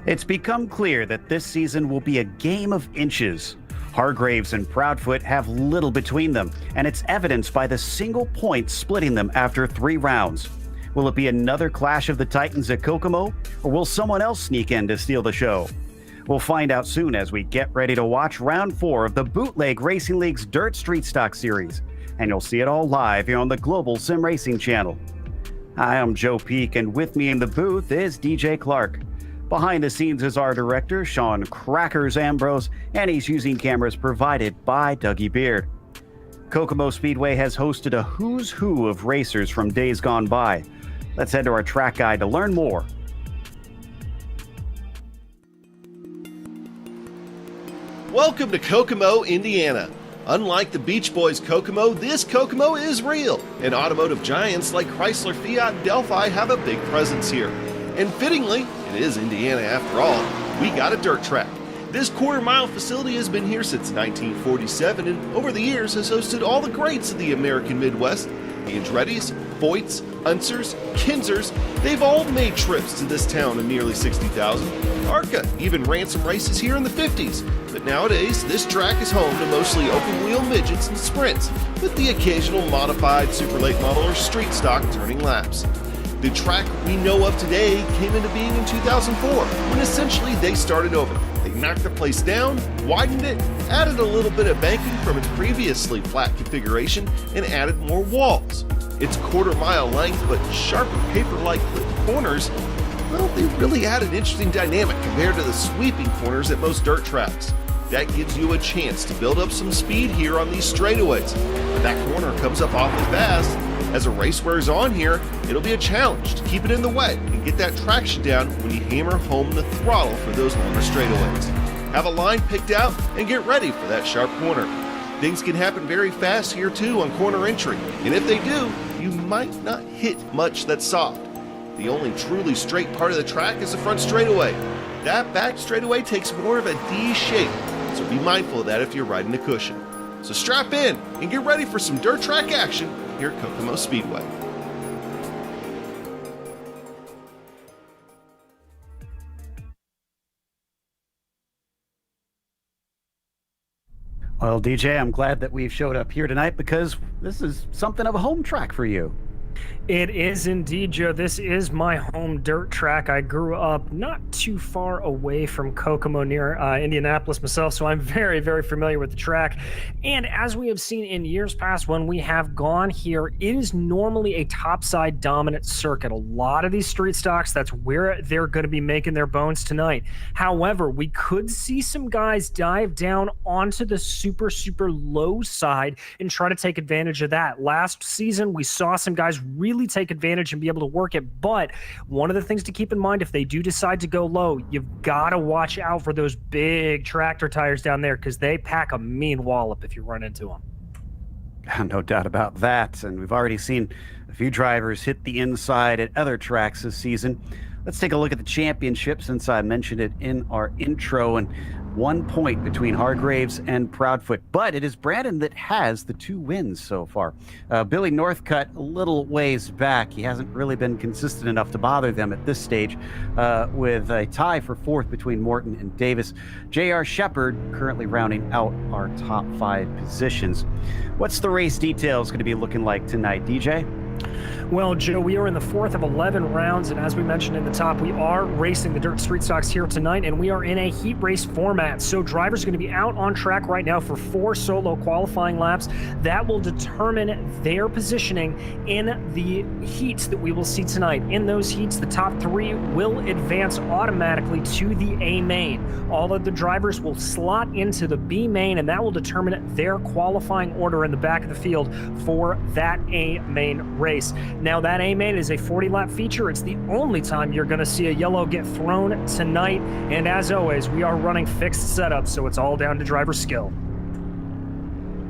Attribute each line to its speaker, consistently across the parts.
Speaker 1: It's become clear that this season will be a game of inches. Hargraves and Proudfoot have little between them, and it's evidenced by the single point splitting them after 3 rounds. Will it be another clash of the Titans at Kokomo, or will someone else sneak in to steal the show? We'll find out soon as we get ready to watch round 4 of the Bootleg Racing League's Dirt Street Stock Series, and you'll see it all live here on the Global SimRacing Channel. Hi, I'm Joe Peak, and with me in the booth is DJ Clark. Behind the scenes is our director, Sean Crackers Ambrose, and he's using cameras provided by Dougie Beard. Kokomo Speedway has hosted a who's who of racers from days gone by. Let's head to our track guide to learn more.
Speaker 2: Welcome to Kokomo, Indiana. Unlike the Beach Boys Kokomo, this Kokomo is real, and automotive giants like Chrysler, Fiat, and Delphi have a big presence here. And fittingly, it is Indiana after all, we got a dirt track. This quarter-mile facility has been here since 1947 and over the years has hosted all the greats of the American Midwest. The Andrettis, Voigts, Unsers, Kinzers, they've all made trips to this town of nearly 60,000. ARCA even ran some races here in the 50s, but nowadays this track is home to mostly open-wheel midgets and sprints, with the occasional modified super late model or street stock turning laps. The track we know of today came into being in 2004, when essentially they started over. They knocked the place down, widened it, added a little bit of banking from its previously flat configuration, and added more walls. Its quarter-mile length but sharper paper-like clipped corners, well, they really add an interesting dynamic compared to the sweeping corners at most dirt tracks. That gives you a chance to build up some speed here on these straightaways. But that corner comes up awfully fast. As a race wears on here, it'll be a challenge to keep it in the wet and get that traction down when you hammer home the throttle for those longer straightaways. Have a line picked out and get ready for that sharp corner. Things can happen very fast here too on corner entry, and if they do, you might not hit much that's soft. The only truly straight part of the track is the front straightaway. That back straightaway takes more of a D shape, so be mindful of that if you're riding a cushion. So strap in and get ready for some dirt track action here at Kokomo Speedway.
Speaker 1: Well, DJ, I'm glad that we've showed up here tonight because this is something of a home track for you.
Speaker 3: It is indeed, Joe. This is my home dirt track. I grew up not too far away from Kokomo near Indianapolis myself, so I'm very, very familiar with the track. And as we have seen in years past when we have gone here, it is normally a topside dominant circuit. A lot of these street stocks, that's where they're going to be making their bones tonight. However, we could see some guys dive down onto the super, super low side and try to take advantage of that. Last season, we saw some guys really take advantage and be able to work it, but one of the things to keep in mind if they do decide to go low, you've got to watch out for those big tractor tires down there because they pack a mean wallop if you run into them.
Speaker 1: No doubt about that, and we've already seen a few drivers hit the inside at other tracks this season. Let's take a look at the championship since I mentioned it in our intro, and 1 point between Hargraves and Proudfoot, but it is Brandon that has the 2 wins so far. Billy Northcutt a little ways back. He hasn't really been consistent enough to bother them at this stage, with a tie for 4th between Morton and Davis. J.R. Shepard currently rounding out our top 5 positions. What's the race details going to be looking like tonight, DJ?
Speaker 3: Well, Joe, we are in the 4th of 11 rounds, and as we mentioned in the top, we are racing the dirt street stocks here tonight, and we are in a heat race format. So drivers are going to be out on track right now for 4 solo qualifying laps. That will determine their positioning in the heats that we will see tonight. In those heats, the top 3 will advance automatically to the A main. All of the drivers will slot into the B main, and that will determine their qualifying order in the back of the field for that A main race. Now, that A main is a 40-lap feature. It's the only time you're going to see a yellow get thrown tonight. And as always, we are running fixed setups, so it's all down to driver skill.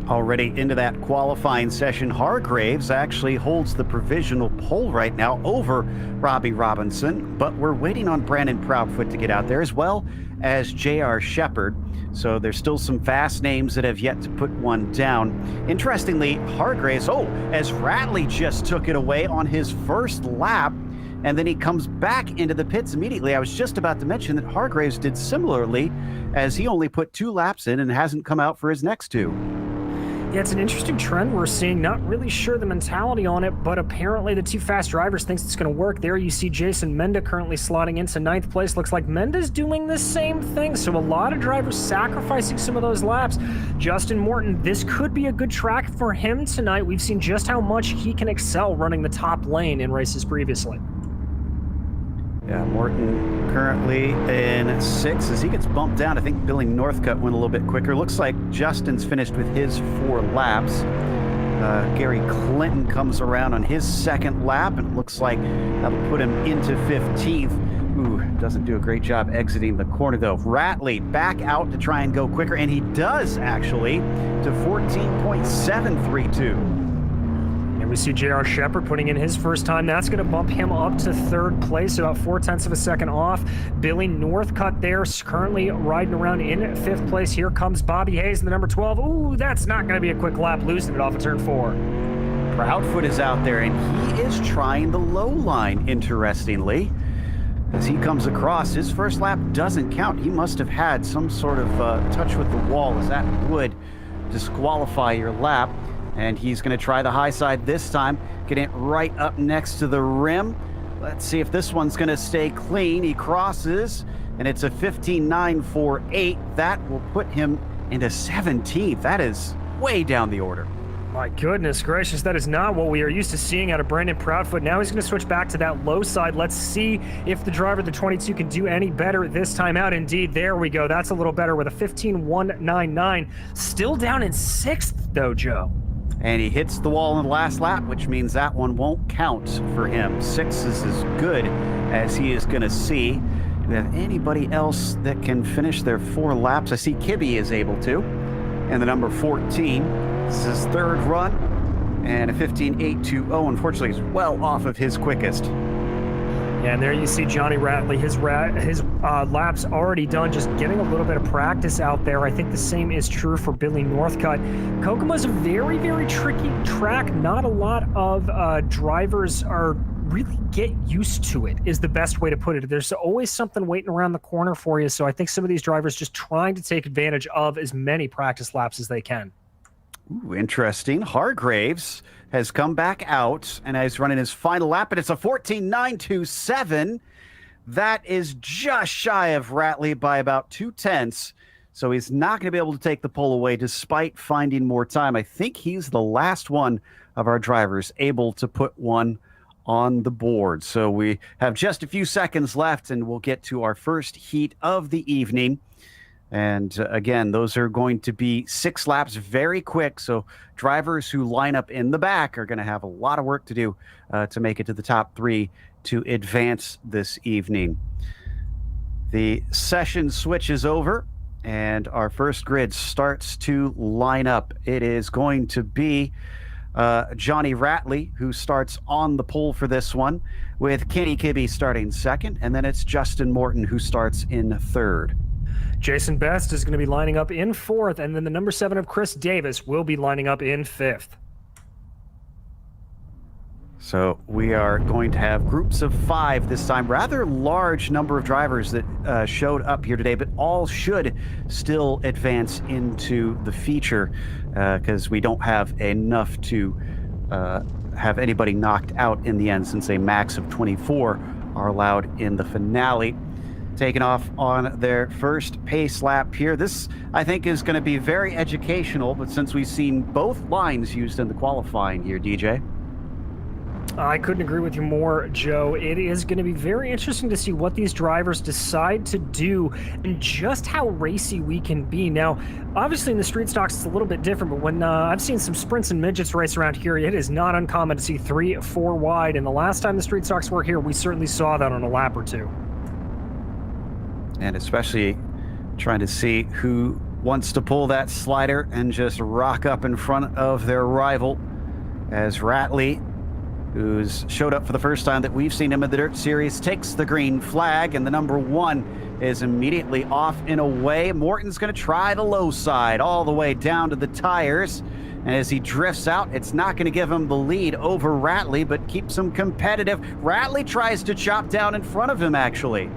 Speaker 1: Already into that qualifying session, Hargraves actually holds the provisional pole right now over Robbie Robinson, but we're waiting on Brandon Proudfoot to get out there as well as J.R. Shepard. So there's still some fast names that have yet to put one down. Interestingly, Hargraves, as Ratley just took it away on his first lap, and then he comes back into the pits immediately. I was just about to mention that Hargraves did similarly, as he only put 2 laps in and hasn't come out for his next 2.
Speaker 3: Yeah, it's an interesting trend we're seeing. Not really sure the mentality on it, but apparently the 2 fast drivers thinks it's going to work. There you see Jason Menda currently slotting into 9th place. Looks like Menda's doing the same thing. So a lot of drivers sacrificing some of those laps. Justin Morton, this could be a good track for him tonight. We've seen just how much he can excel running the top lane in races previously.
Speaker 1: Yeah, Morton currently in 6th as he gets bumped down. I think Billy Northcutt went a little bit quicker. Looks like Justin's finished with his 4 laps. Gary Clinton comes around on his 2nd lap, and it looks like that'll put him into 15th. Ooh, doesn't do a great job exiting the corner, though. Ratley back out to try and go quicker, and he does, actually, to 14.732.
Speaker 3: And we see J.R. Shepard putting in his first time. That's going to bump him up to 3rd place, about 0.4 of a second off. Billy Northcutt there, currently riding around in 5th place. Here comes Bobby Hayes in the number 12. Ooh, that's not going to be a quick lap, losing it off of turn 4.
Speaker 1: Proudfoot is out there, and he is trying the low line, interestingly. As he comes across, his first lap doesn't count. He must have had some sort of touch with the wall, as that would disqualify your lap. And he's going to try the high side this time, getting it right up next to the rim. Let's see if this one's going to stay clean. He crosses, and it's a 15.948. That will put him into 17th. That is way down the order.
Speaker 3: My goodness gracious, that is not what we are used to seeing out of Brandon Proudfoot. Now he's going to switch back to that low side. Let's see if the driver, the 22, can do any better this time out. Indeed, there we go. That's a little better with a 15.199. Still down in 6th, though, Joe.
Speaker 1: And he hits the wall in the last lap, which means that one won't count for him. 6 is as good as he is going to see. Do we have anybody else that can finish their 4 laps? I see Kibbe is able to. And the number 14, this is his 3rd run. And a 15.820, unfortunately, is well off of his quickest.
Speaker 3: Yeah, and there you see Johnny Ratley, his laps already done, just getting a little bit of practice out there. I think the same is true for Billy Northcutt. Kokomo's a very, very tricky track. Not a lot of drivers are really get used to it, is the best way to put it. There's always something waiting around the corner for you, so I think some of these drivers just trying to take advantage of as many practice laps as they can.
Speaker 1: Ooh, interesting. Hargraves has come back out and is running his final lap, and it's a 14.927. That is just shy of Ratley by about 0.2. So he's not going to be able to take the pole away despite finding more time. I think he's the last one of our drivers able to put one on the board. So we have just a few seconds left, and we'll get to our first heat of the evening. And again, those are going to be 6 laps, very quick. So drivers who line up in the back are going to have a lot of work to do to make it to the top 3 to advance this evening. The session switches over, and our first grid starts to line up. It is going to be Johnny Ratley, who starts on the pole for this one, with Kenny Kibbe starting 2nd, and then it's Justin Morton who starts in 3rd.
Speaker 3: Jason Best is going to be lining up in 4th, and then the number 7 of Chris Davis will be lining up in 5th.
Speaker 1: So we are going to have groups of 5 this time. Rather large number of drivers that showed up here today, but all should still advance into the feature because we don't have enough to have anybody knocked out in the end, since a max of 24 are allowed in the finale. Taking off on their first pace lap here. This, I think, is going to be very educational, but since we've seen both lines used in the qualifying here, DJ.
Speaker 3: I couldn't agree with you more, Joe. It is going to be very interesting to see what these drivers decide to do and just how racy we can be. Now, obviously in the street stocks, it's a little bit different, but when I've seen some sprints and midgets race around here, it is not uncommon to see 3, 4 wide. And the last time the street stocks were here, we certainly saw that on a lap or 2.
Speaker 1: And especially trying to see who wants to pull that slider and just rock up in front of their rival, as Ratley, who's showed up for the first time that we've seen him in the Dirt Series, takes the green flag, and the number 1 is immediately off and away. Morton's going to try the low side all the way down to the tires, And as he drifts out, it's not going to give him the lead over Ratley, but keeps him competitive. Ratley tries to chop down in front of him, actually.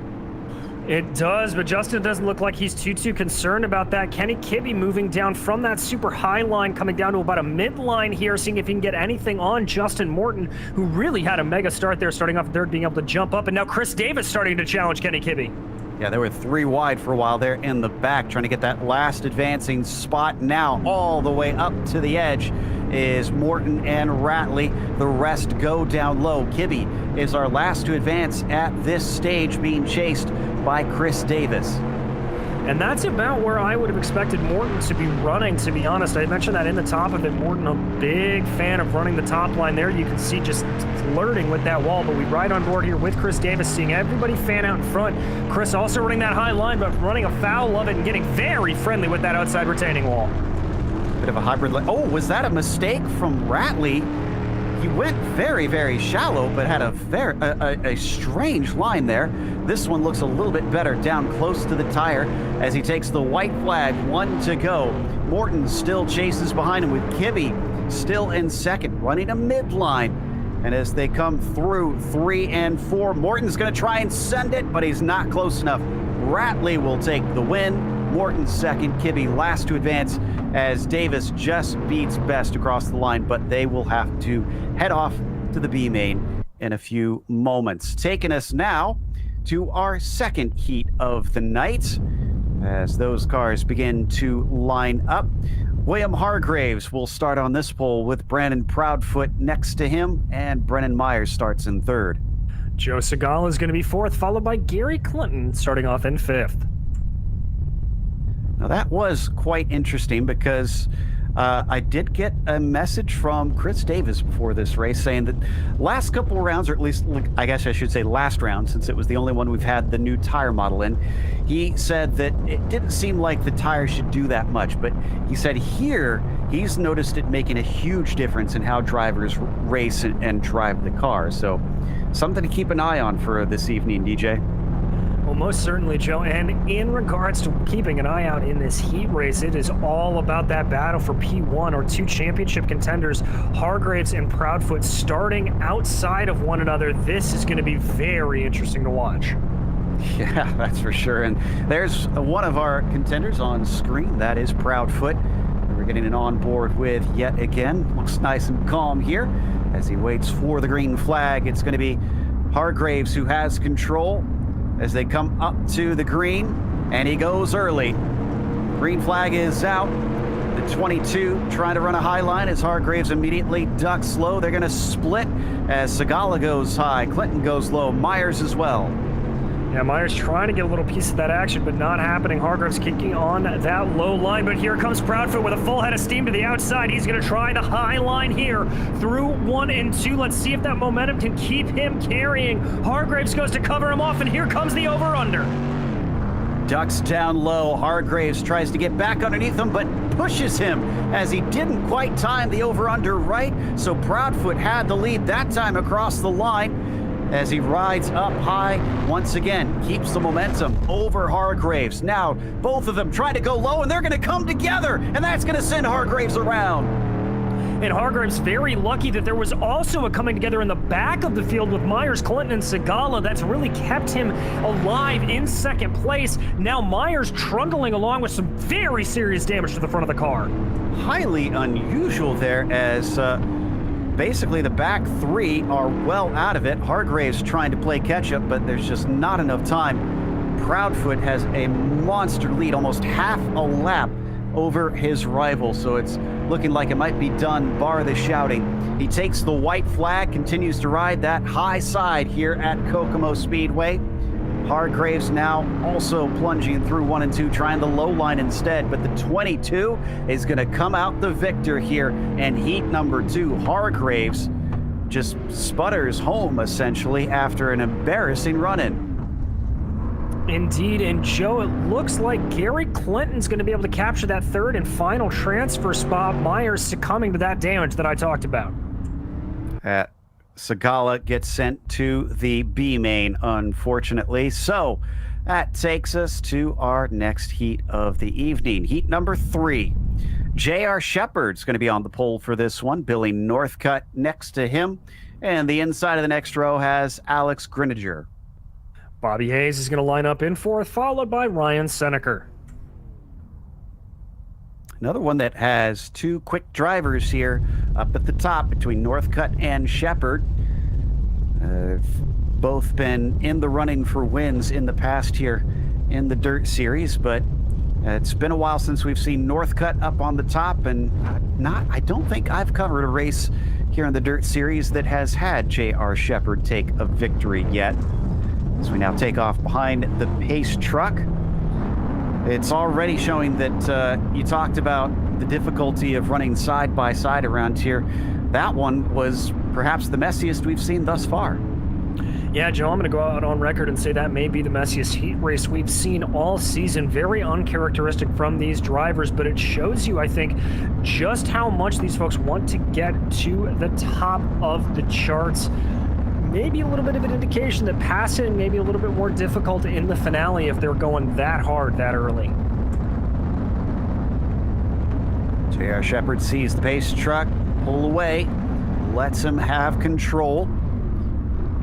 Speaker 3: It does, but Justin doesn't look like he's too concerned about that. Kenny Kibbe moving down from that super high line, coming down to about a mid-line here, seeing if he can get anything on Justin Morton, who really had a mega start there, starting off third, being able to jump up, and now Chris Davis starting to challenge Kenny Kibbe.
Speaker 1: Yeah, they were 3 wide for a while there in the back, trying to get that last advancing spot. Now all the way up to the edge is Morton and Ratley. The rest go down low. Kibbe is our last to advance at this stage, being chased by Chris Davis.
Speaker 3: And that's about where I would have expected Morton to be running, to be honest. I mentioned that in the top of it. Morton, a big fan of running the top line there. You can see just flirting with that wall, but we ride on board here with Chris Davis, seeing everybody fan out in front. Chris also running that high line, but running afoul of it and getting very friendly with that outside retaining wall.
Speaker 1: Bit of a hybrid. Oh, was that a mistake from Ratley? He went very shallow, but had a strange line there. This one looks a little bit better down close to the tire as he takes the white flag, 1 to go. Morton still chases behind him with Kibbe still in second, running a midline. And as they come through 3 and 4, Morton's going to try and send it, but he's not close enough. Ratley will take the win. Morton second, Kibbe last to advance as Davis just beats best across the line, but they will have to head off to the B main in a few moments. Taking us now to our second heat of the night as those cars begin to line up. William Hargraves will start on this pole with Brandon Proudfoot next to him, and Brennan Myers starts in third.
Speaker 3: Joe Segala is going to be fourth, followed by Gary Clinton starting off in fifth.
Speaker 1: Now that was quite interesting because I did get a message from Chris Davis before this race saying that last couple of rounds, or at least I guess I should say last round, since it was the only one we've had the new tire model in, he said that it didn't seem like the tire should do that much, but he said here he's noticed it making a huge difference in how drivers race and drive the car. So something to keep an eye on for this evening, DJ.
Speaker 3: Well, most certainly, Joe. And in regards to keeping an eye out in this heat race, it is all about that battle for P1, or 2 championship contenders, Hargraves and Proudfoot, starting outside of one another. This is going to be very interesting to watch.
Speaker 1: Yeah, that's for sure. And there's one of our contenders on screen. That is Proudfoot. We're getting it on board with yet again. Looks nice and calm here as he waits for the green flag. It's going to be Hargraves who has control as they come up to the green, and he goes early. Green flag is out. The 22 trying to run a high line as Hargraves immediately ducks low. They're going to split as Segala goes high, Clinton goes low, Myers as well.
Speaker 3: Yeah, Myers trying to get a little piece of that action, but not happening. Hargraves kicking on that low line, but here comes Proudfoot with a full head of steam to the outside. He's going to try the high line here through 1 and 2. Let's see if that momentum can keep him carrying. Hargraves goes to cover him off, and here comes the over-under.
Speaker 1: Ducks down low. Hargraves tries to get back underneath him, but pushes him as he didn't quite time the over-under right. So Proudfoot had the lead that time across the line as he rides up high once again, keeps the momentum over Hargraves. Now, both of them try to go low, and they're going to come together, and that's going to send Hargraves around.
Speaker 3: And Hargraves very lucky that there was also a coming together in the back of the field with Myers, Clinton, and Segala. That's really kept him alive in second place. Now Myers trundling along with some very serious damage to the front of the car.
Speaker 1: Highly unusual there as basically the back 3 are well out of it. Hargraves trying to play catch up, but there's just not enough time. Proudfoot has a monster lead, almost half a lap over his rival, so it's looking like it might be done, bar the shouting. He takes the white flag, continues to ride that high side here at Kokomo Speedway. Hargraves now also plunging through 1 and 2, trying the low line instead, but the 22 is going to come out the victor here in heat number 2. Hargraves just sputters home essentially after an embarrassing run-in.
Speaker 3: Indeed, and Joe, it looks like Gary Clinton's going to be able to capture that third and final transfer spot. Myers succumbing to that damage that I talked about.
Speaker 1: Segala gets sent to the B main, unfortunately. So that takes us to our next heat of the evening. Heat number 3. J.R. Shepard's going to be on the pole for this one. Billy Northcutt next to him. And the inside of the next row has Alex Griniger.
Speaker 3: Bobby Hayes is going to line up in fourth, followed by Ryan Seneker.
Speaker 1: Another one that has two quick drivers here up at the top between Northcutt and Shepard. Both been in the running for wins in the past here in the Dirt Series, but it's been a while since we've seen Northcutt up on the top, and I don't think I've covered a race here in the Dirt Series that has had J.R. Shepard take a victory yet. As we now take off behind the pace truck, it's already showing that you talked about the difficulty of running side by side around here. That one was perhaps the messiest we've seen thus far.
Speaker 3: Yeah, Joe, I'm going to go out on record and say that may be the messiest heat race we've seen all season. Very uncharacteristic from these drivers, but it shows you, I think, just how much these folks want to get to the top of the charts. Maybe a little bit of an indication that passing may be a little bit more difficult in the finale if they're going that hard that early.
Speaker 1: J.R. Shepard sees the pace truck pull away, lets him have control.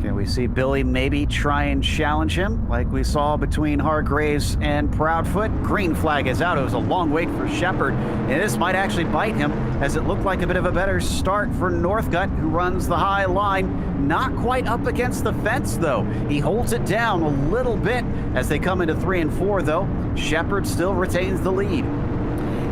Speaker 1: Can we see Billy maybe try and challenge him like we saw between Hargraves and Proudfoot? Green flag is out. It was a long wait for Shepard, and this might actually bite him, as it looked like a bit of a better start for Northcutt, who runs the high line. Not quite up against the fence, though. He holds it down a little bit as they come into 3 and 4, though. Shepard still retains the lead.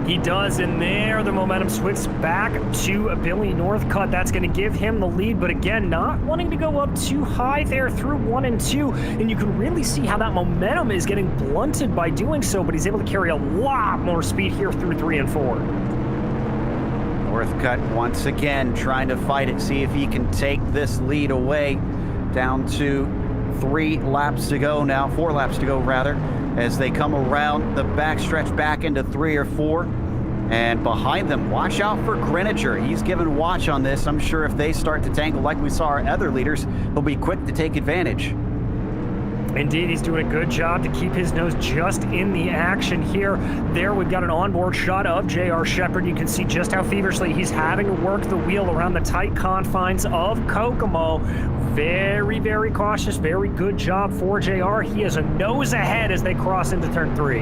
Speaker 3: He does, and there the momentum switches back to Billy Northcutt. That's going to give him the lead, but again, not wanting to go up too high there through 1 and 2, and you can really see how that momentum is getting blunted by doing so, but he's able to carry a lot more speed here through 3 and 4.
Speaker 1: Northcutt once again trying to fight it, see if he can take this lead away. Down to 3 laps to go now, 4 laps to go rather, as they come around the backstretch back into 3 or 4. And behind them, watch out for Griniger. He's given watch on this. I'm sure if they start to tangle like we saw our other leaders, he'll be quick to take advantage.
Speaker 3: Indeed, he's doing a good job to keep his nose just in the action here. There, we've got an onboard shot of J.R. Shepard. You can see just how feverishly he's having to work the wheel around the tight confines of Kokomo. Very, very cautious. Very good job for J.R. He is a nose ahead as they cross into turn 3.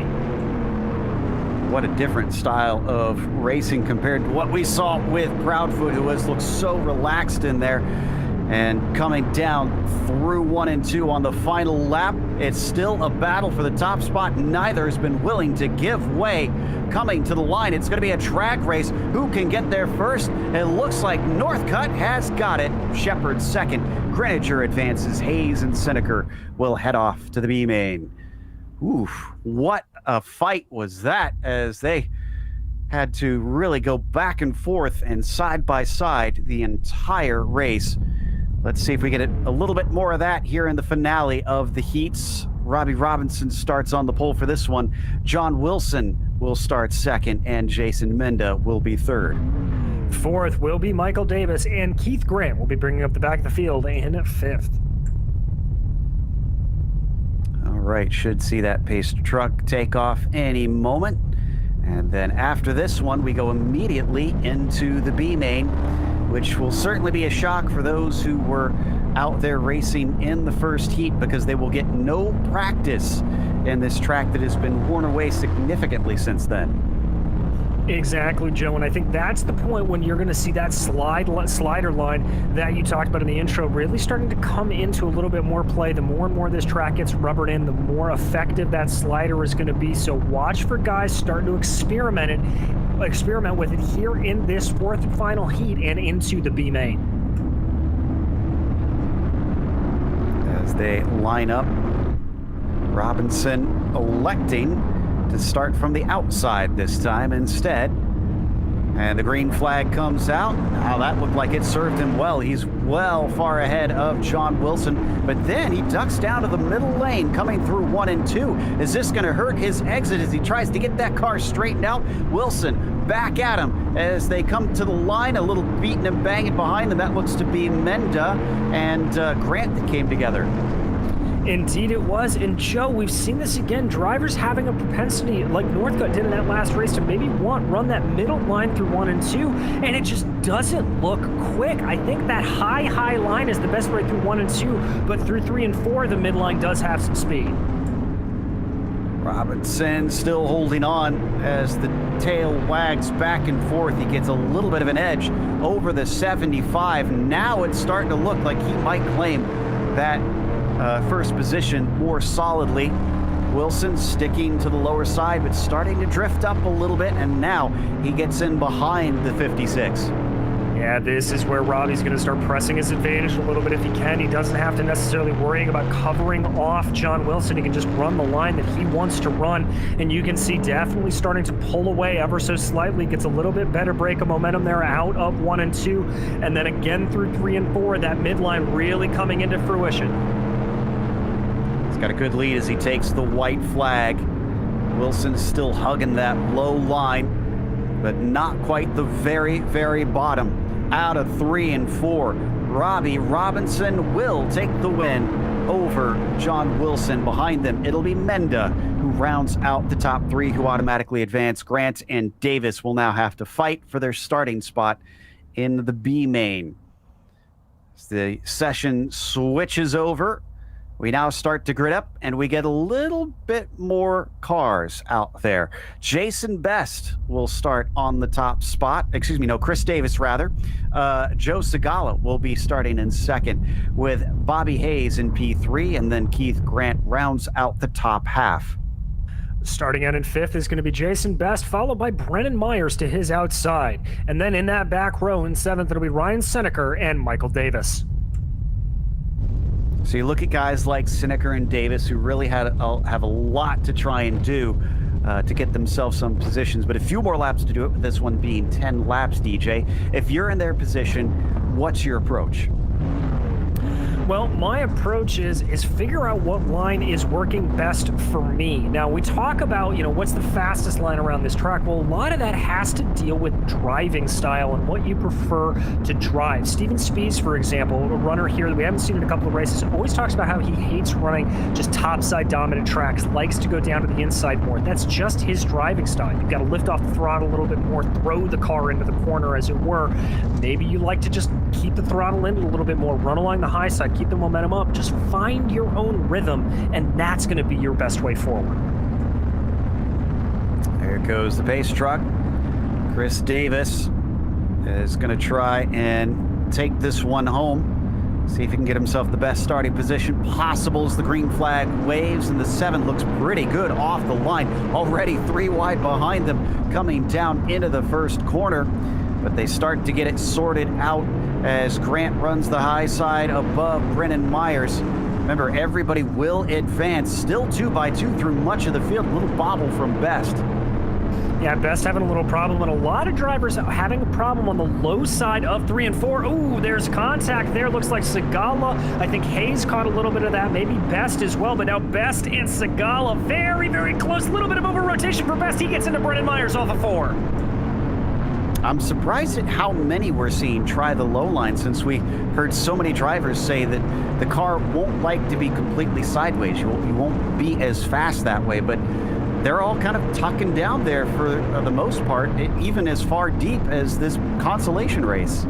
Speaker 1: What a different style of racing compared to what we saw with Proudfoot, who has looked so relaxed in there. And coming down through 1 and 2 on the final lap, it's still a battle for the top spot. Neither has been willing to give way. Coming to the line, it's going to be a drag race. Who can get there first? It looks like Northcutt has got it. Shepard second. Griniger advances. Hayes and Seneker will head off to the B main. Oof, what a fight was that, as they had to really go back and forth and side by side the entire race. Let's see if we get a little bit more of that here in the finale of the heats. Robbie Robinson starts on the pole for this one. John Wilson will start second, and Jason Menda will be third.
Speaker 3: Fourth will be Michael Davis, and Keith Grant will be bringing up the back of the field in fifth.
Speaker 1: All right, should see that pace truck take off any moment. And then after this one, we go immediately into the B main, which will certainly be a shock for those who were out there racing in the first heat, because they will get no practice in this track that has been worn away significantly since then.
Speaker 3: Exactly, Joe, and I think that's the point when you're going to see that slider line that you talked about in the intro really starting to come into a little bit more play. The more and more this track gets rubbered in, the more effective that slider is going to be. So watch for guys starting to experiment with it here in this fourth and final heat and into the B main.
Speaker 1: As they line up, Robinson electing to start from the outside this time instead. And the green flag comes out. Now that looked like it served him well. He's well far ahead of John Wilson, but then he ducks down to the middle lane coming through 1 and 2. Is this going to hurt his exit as he tries to get that car straightened out? Wilson back at him as they come to the line, a little beating and banging behind them. That looks to be Menda and Grant that came together.
Speaker 3: Indeed it was. And Joe, we've seen this again. Drivers having a propensity, like Northcutt did in that last race, to maybe run that middle line through 1 and 2, and it just doesn't look quick. I think that high line is the best way through 1 and 2, but through 3 and 4, the midline does have some speed.
Speaker 1: Robinson still holding on as the tail wags back and forth. He gets a little bit of an edge over the 75. Now it's starting to look like he might claim that first position more solidly. Wilson sticking to the lower side, but starting to drift up a little bit, and now he gets in behind the 56.
Speaker 3: Yeah, this is where Robbie's going to start pressing his advantage a little bit if he can. He doesn't have to necessarily worrying about covering off John Wilson. He can just run the line that he wants to run, and you can see definitely starting to pull away ever so slightly. Gets a little bit better break of momentum there out of 1 and 2, and then again through 3 and 4, that midline really coming into fruition.
Speaker 1: He's got a good lead as he takes the white flag. Wilson's still hugging that low line, but not quite the very bottom. Out of 3 and 4, Robbie Robinson will take the win over John Wilson. Behind them, it'll be Menda who rounds out the top 3 who automatically advance. Grant and Davis will now have to fight for their starting spot in the B main. As the session switches over, we now start to grid up, and we get a little bit more cars out there. Jason Best will start on the top spot. Chris Davis, rather. Joe Segala will be starting in second, with Bobby Hayes in P3, and then Keith Grant rounds out the top half.
Speaker 3: Starting out in 5th is going to be Jason Best, followed by Brennan Myers to his outside. And then in that back row in 7th, it'll be Ryan Seneker and Michael Davis.
Speaker 1: So you look at guys like Seneker and Davis, who really have a lot to try and do to get themselves some positions, but a few more laps to do it, with this one being 10 laps, DJ. If you're in their position, what's your approach?
Speaker 3: Well, my approach is figure out what line is working best for me. Now, we talk about, what's the fastest line around this track? Well, a lot of that has to deal with driving style and what you prefer to drive. Steven Spies, for example, a runner here that we haven't seen in a couple of races, always talks about how he hates running just topside dominant tracks, likes to go down to the inside more. That's just his driving style. You've got to lift off the throttle a little bit more, throw the car into the corner, as it were. Maybe you like to just keep the throttle in a little bit more, run along the high side, keep the momentum up. Just find your own rhythm, and that's going to be your best way forward.
Speaker 1: There goes the pace truck. Chris Davis is going to try and take this one home. See if he can get himself the best starting position possible as the green flag waves, and the 7 looks pretty good off the line. Already 3 wide behind them, coming down into the first corner. But they start to get it sorted out as Grant runs the high side above Brennan Myers. Remember, everybody will advance. Still 2x2 through much of the field. A little bobble from Best.
Speaker 3: Yeah, Best having a little problem, and a lot of drivers having a problem on the low side of 3 and 4. Ooh, there's contact there. Looks like Segala. I think Hayes caught a little bit of that. Maybe Best as well, but now Best and Segala very close. A little bit of over rotation for Best. He gets into Brennan Myers off of 4.
Speaker 1: I'm surprised at how many we're seeing try the low line, since we heard so many drivers say that the car won't like to be completely sideways. You won't be as fast that way, but they're all kind of tucking down there for the most part, even as far deep as this consolation race.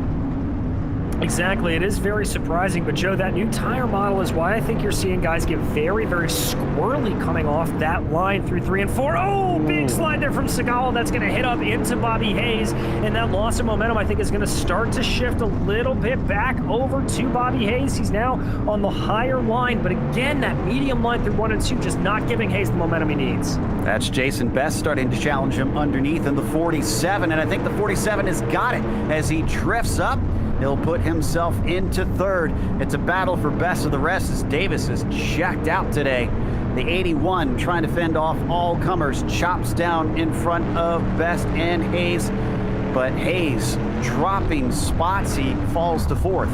Speaker 3: Exactly. It is very surprising, but Joe, that new tire model is why I think you're seeing guys get very squirrely coming off that line through 3 and 4. Oh, big slide there from Segala. That's going to hit up into Bobby Hayes, and that loss of momentum, I think, is going to start to shift a little bit back over to Bobby Hayes. He's now on the higher line, but again, that medium line through 1 and 2 just not giving Hayes the momentum he needs.
Speaker 1: That's Jason Best starting to challenge him underneath in the 47, and I think the 47 has got it as he drifts up. He'll put himself into 3rd. It's a battle for best of the rest as Davis is checked out today. The 81 trying to fend off all comers, chops down in front of Best and Hayes, but Hayes dropping spots. He falls to 4th.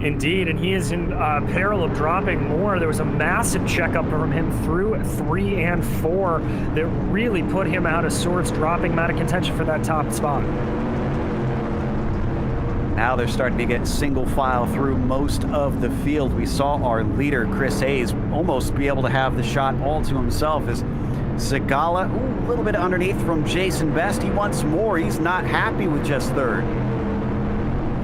Speaker 3: Indeed, and he is in peril of dropping more. There was a massive checkup from him through 3 and 4 that really put him out of sorts, dropping him out of contention for that top spot.
Speaker 1: Now they're starting to get single file through most of the field. We saw our leader, Chris Hayes, almost be able to have the shot all to himself as Zagala, a little bit underneath from Jason Best. He wants more. He's not happy with just third.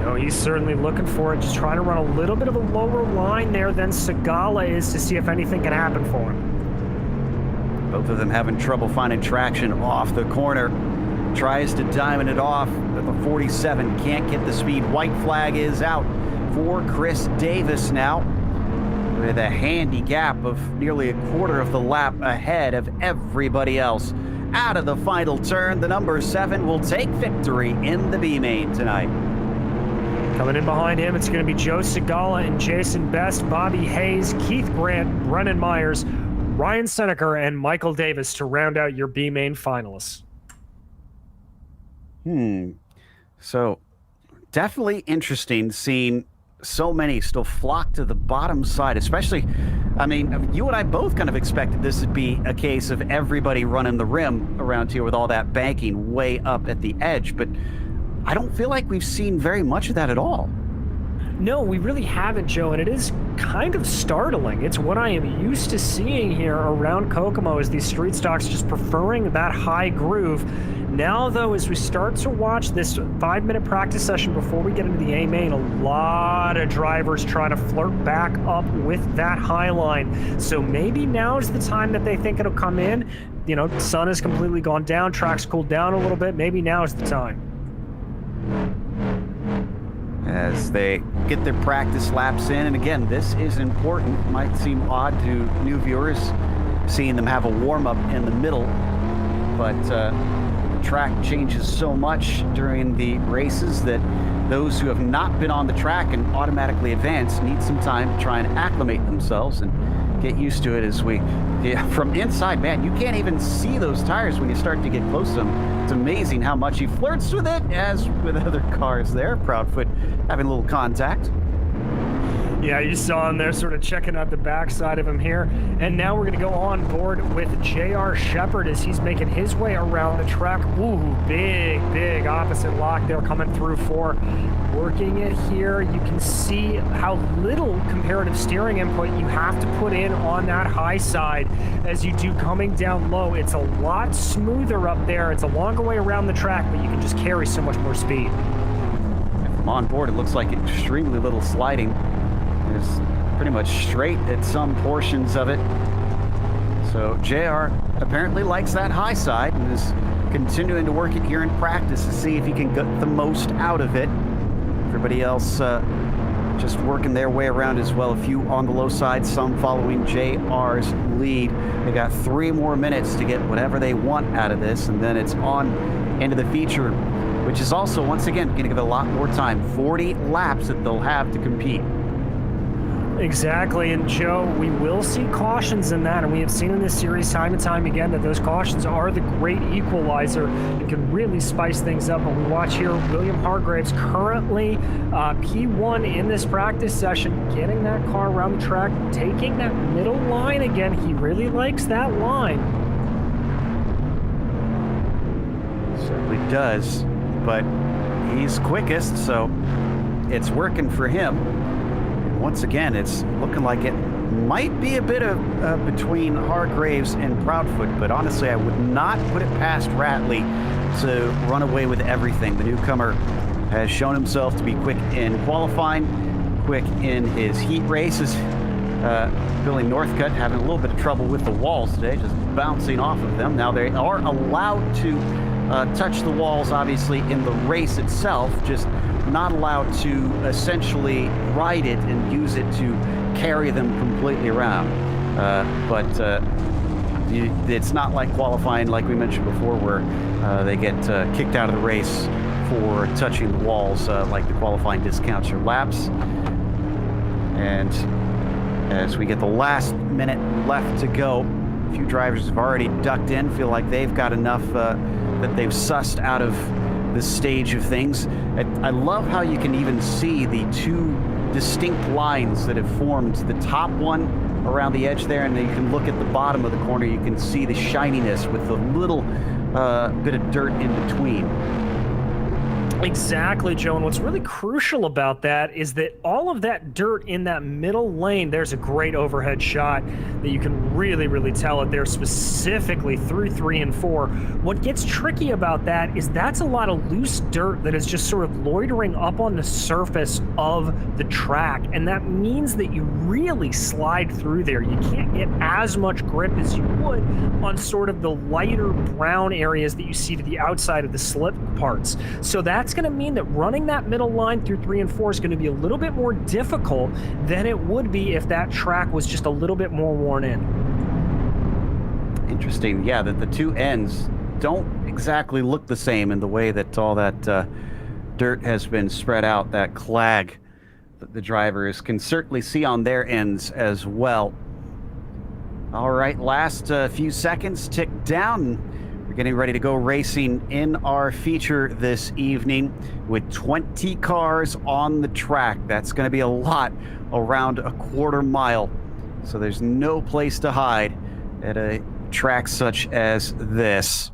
Speaker 3: No, he's certainly looking for it, just trying to run a little bit of a lower line there than Zagala is to see if anything can happen for him.
Speaker 1: Both of them having trouble finding traction off the corner. Tries to diamond it off, but the 47 can't get the speed. White flag is out for Chris Davis now, with a handy gap of nearly a quarter of the lap ahead of everybody else. Out of the final turn, the number 7 will take victory in the B main tonight.
Speaker 3: Coming in behind him, it's going to be Joe Zagala and Jason Best, Bobby Hayes, Keith Grant, Brennan Myers, Ryan Seneker, and Michael Davis to round out your B main finalists.
Speaker 1: So definitely interesting seeing so many still flock to the bottom side, especially, I mean, you and I both kind of expected this to be a case of everybody running the rim around here with all that banking way up at the edge, but I don't feel like we've seen very much of that at all.
Speaker 3: No, we really haven't, Joe, and it is kind of startling. It's what I am used to seeing here around Kokomo, is these street stocks just preferring that high groove. Now, though, as we start to watch this 5-minute practice session before we get into the A main, a lot of drivers trying to flirt back up with that high line. So maybe now is the time that they think it'll come in. You know, the sun has completely gone down, track's cooled down a little bit. Maybe now is the time.
Speaker 1: As they get their practice laps in, and again, this is important. It might seem odd to new viewers seeing them have a warm-up in the middle, but the track changes so much during the races that those who have not been on the track and automatically advance need some time to try and acclimate themselves and get used to it. As we, from inside, man, you can't even see those tires when you start to get close to them. It's amazing how much he flirts with it, as with other cars there. Proudfoot having a little contact.
Speaker 3: Yeah, you saw him there sort of checking out the backside of him here. And now we're going to go on board with J.R. Shepard as he's making his way around the track. Ooh, big opposite lock there coming through for working it here. You can see how little comparative steering input you have to put in on that high side as you do coming down low. It's a lot smoother up there. It's a longer way around the track, but you can just carry so much more speed.
Speaker 1: From on board, it looks like extremely little sliding. It's pretty much straight at some portions of it. So JR apparently likes that high side and is continuing to work it here in practice to see if he can get the most out of it. Everybody else just working their way around as well. A few on the low side, some following JR's lead. They got 3 more minutes to get whatever they want out of this, and then it's on into the feature, which is also, once again, going to give it a lot more time. 40 laps that they'll have to compete.
Speaker 3: Exactly, and Joe, we will see cautions in that, and we have seen in this series time and time again that those cautions are the great equalizer and can really spice things up. And we watch here William Hargraves currently P1 in this practice session, getting that car around the track, taking that middle line again. He really likes that line.
Speaker 1: Certainly does, but he's quickest, so it's working for him. Once again, it's looking like it might be a bit of between Hargraves and Proudfoot, but honestly, I would not put it past Ratley to run away with everything. The newcomer has shown himself to be quick in qualifying, quick in his heat races. Billy Northcutt having a little bit of trouble with the walls today, just bouncing off of them. Now they are allowed to touch the walls, obviously, in the race itself, just not allowed to essentially ride it and use it to carry them completely around. But it's not like qualifying, like we mentioned before, where they get kicked out of the race for touching the walls, like the qualifying discounts your laps. And as we get the last minute left to go, a few drivers have already ducked in, feel like they've got enough that they've sussed out of the stage of things. I love how you can even see the 2 distinct lines that have formed. The top one around the edge there, and then you can look at the bottom of the corner. You can see the shininess with the little bit of dirt in between.
Speaker 3: Exactly, Joe. And what's really crucial about that is that all of that dirt in that middle lane, there's a great overhead shot that you can really, really tell it there specifically through 3 and 4. What gets tricky about that is that's a lot of loose dirt that is just sort of loitering up on the surface of the track. And that means that you really slide through there. You can't get as much grip as you would on sort of the lighter brown areas that you see to the outside of the slip parts. So that's going to mean that running that middle line through 3 and 4 is going to be a little bit more difficult than it would be if that track was just a little bit more worn in.
Speaker 1: Interesting, yeah, that the two ends don't exactly look the same in the way that all that dirt has been spread out, that clag that the drivers can certainly see on their ends as well. All right, last few seconds tick down. We're getting ready to go racing in our feature this evening with 20 cars on the track. That's going to be a lot, around a quarter mile. So there's no place to hide at a track such as this.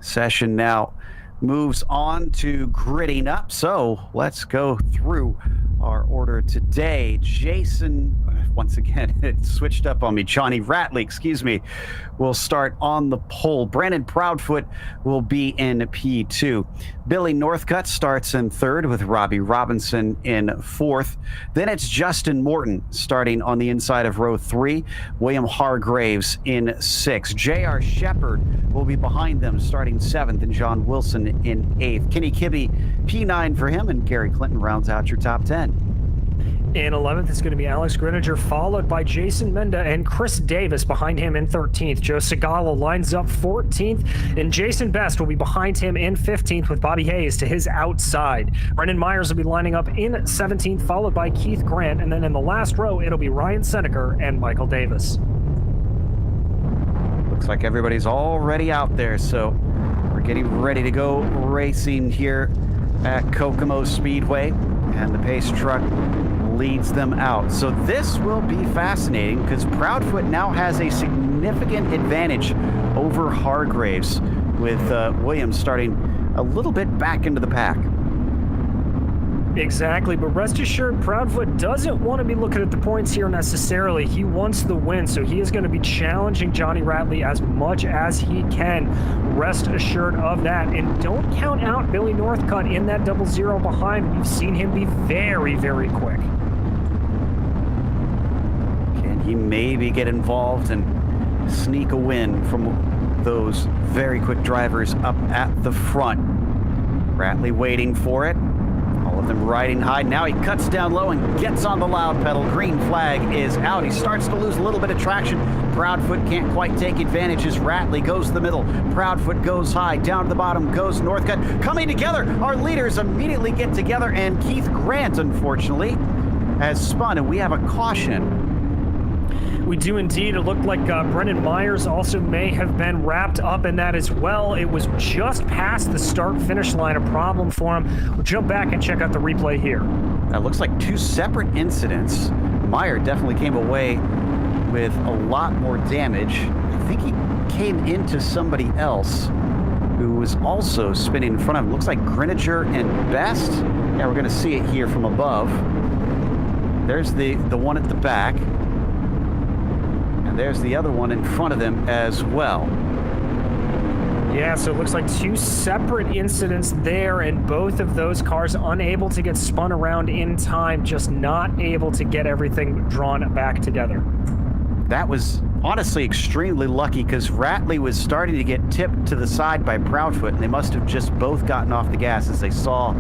Speaker 1: Session now moves on to gridding up. So let's go through our order today. Jason, once again, it switched up on me. Johnny Ratley, excuse me, will start on the pole. Brandon Proudfoot will be in P2. Billy Northcutt starts in third with Robbie Robinson in fourth. Then it's Justin Morton starting on the inside of row 3. William Hargraves in 6. J.R. Shepard will be behind them starting 7th, and John Wilson in 8th. Kenny Kibbe, P9 for him, and Gary Clinton rounds out your top 10.
Speaker 3: In 11th is going to be Alex Greninger, followed by Jason Menda and Chris Davis behind him in 13th. Joe Segala lines up 14th, and Jason Best will be behind him in 15th with Bobby Hayes to his outside. Brendan Myers will be lining up in 17th, followed by Keith Grant, and then in the last row, it'll be Ryan Seneker and Michael Davis.
Speaker 1: Looks like everybody's already out there, so we're getting ready to go racing here at Kokomo Speedway, and the pace truck leads them out. So this will be fascinating because Proudfoot now has a significant advantage over Hargraves, with Williams starting a little bit back into the pack.
Speaker 3: Exactly, but rest assured, Proudfoot doesn't want to be looking at the points here necessarily. He wants the win, so he is going to be challenging Johnny Ratley as much as he can. Rest assured of that. And don't count out Billy Northcutt in that 00 behind. We've seen him be very, very quick.
Speaker 1: Can he maybe get involved and sneak a win from those very quick drivers up at the front? Ratley waiting for it. All of them riding high. Now he cuts down low and gets on the loud pedal. Green flag is out. He starts to lose a little bit of traction. Proudfoot can't quite take advantage as Ratley goes to the middle. Proudfoot goes high. Down to the bottom goes Northcutt. Coming together. Our leaders immediately get together, and Keith Grant, unfortunately, has spun, and we have a caution.
Speaker 3: We do indeed. It looked like Brendan Myers also may have been wrapped up in that as well. It was just past the start-finish line, a problem for him. We'll jump back and check out the replay here.
Speaker 1: That looks like two separate incidents. Meyer definitely came away with a lot more damage. I think he came into somebody else who was also spinning in front of him. Looks like Greninger and Best. Yeah, we're going to see it here from above. There's the one at the back. And there's the other one in front of them as well.
Speaker 3: Yeah, so it looks like two separate incidents there, and both of those cars unable to get spun around in time, just not able to get everything drawn back together.
Speaker 1: That was honestly extremely lucky because Ratley was starting to get tipped to the side by Proudfoot, and they must have just both gotten off the gas as they saw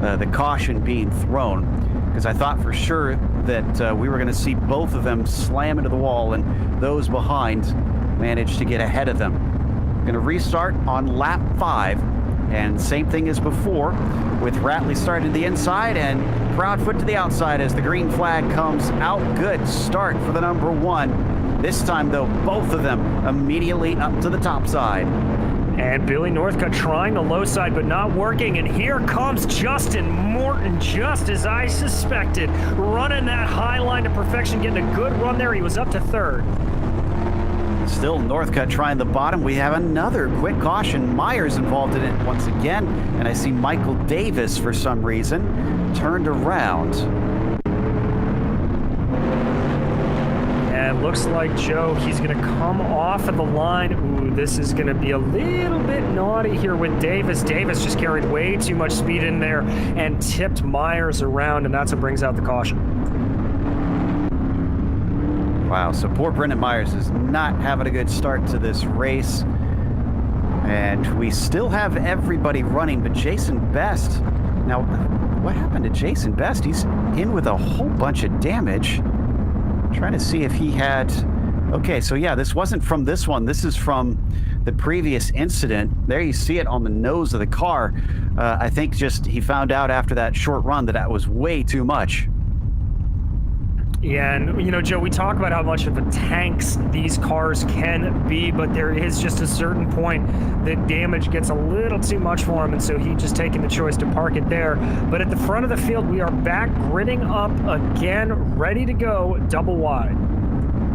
Speaker 1: the caution being thrown. Because I thought for sure that we were going to see both of them slam into the wall, and those behind managed to get ahead of them. Going to restart on lap 5, and same thing as before, with Ratley starting to the inside and Proudfoot to the outside as the green flag comes out. Good start for the number 1. This time, though, both of them immediately up to the top side.
Speaker 3: And Billy Northcutt trying the low side, but not working. And here comes Justin Morton, just as I suspected. Running that high line to perfection, getting a good run there. He was up to 3rd.
Speaker 1: Still Northcutt trying the bottom. We have another quick caution. Myers involved in it once again. And I see Michael Davis, for some reason, turned around.
Speaker 3: And it looks like, Joe, he's going to come off of the line. Ooh, this is going to be a little bit naughty here with Davis. Davis just carried way too much speed in there and tipped Myers around, and that's what brings out the caution.
Speaker 1: Wow, so poor Brendan Myers is not having a good start to this race. And we still have everybody running, but Jason Best. Now, what happened to Jason Best? He's in with a whole bunch of damage. Trying to see if he had... Okay, so yeah, this wasn't from this one. This is from the previous incident. There you see it on the nose of the car. I think just he found out after that short run that was way too much.
Speaker 3: Yeah, and you know, Joe, we talk about how much of a tanks these cars can be, but there is just a certain point that damage gets a little too much for him, and so he just taking the choice to park it there. But at the front of the field, we are back gridding up again, ready to go double wide.